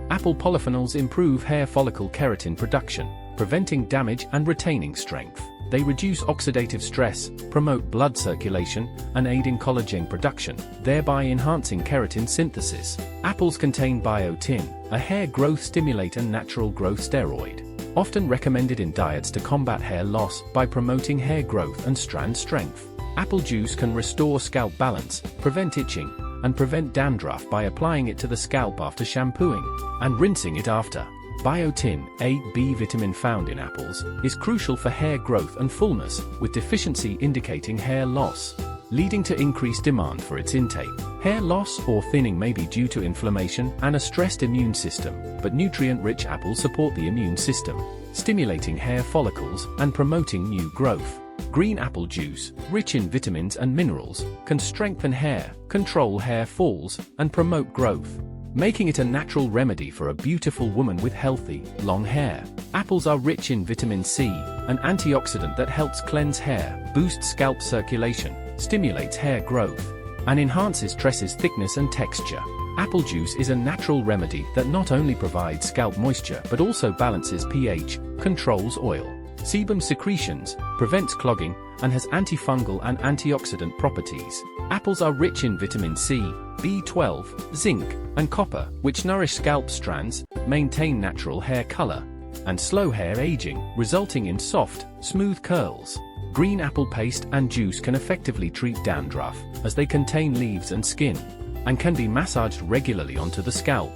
Apple polyphenols improve hair follicle keratin production, preventing damage and retaining strength. They reduce oxidative stress, promote blood circulation, and aid in collagen production, thereby enhancing keratin synthesis. Apples contain biotin, a hair growth stimulant and natural growth steroid, often recommended in diets to combat hair loss by promoting hair growth and strand strength. Apple juice can restore scalp balance, prevent itching, and prevent dandruff by applying it to the scalp after shampooing and rinsing it after. Biotin, a B vitamin found in apples, is crucial for hair growth and fullness, with deficiency indicating hair loss, leading to increased demand for its intake. Hair loss or thinning may be due to inflammation and a stressed immune system, but nutrient-rich apples support the immune system, stimulating hair follicles and promoting new growth. Green apple juice, rich in vitamins and minerals, can strengthen hair, control hair falls, and promote growth, making it a natural remedy for a beautiful woman with healthy, long hair. Apples are rich in vitamin C, an antioxidant that helps cleanse hair, boosts scalp circulation, stimulates hair growth, and enhances tresses thickness and texture. Apple juice is a natural remedy that not only provides scalp moisture but also balances pH, controls oil, sebum secretions, prevents clogging, and has antifungal and antioxidant properties. Apples are rich in vitamin C, B12, zinc, and copper, which nourish scalp strands, maintain natural hair color, and slow hair aging, resulting in soft, smooth curls. Green apple paste and juice can effectively treat dandruff, as they contain leaves and skin, and can be massaged regularly onto the scalp.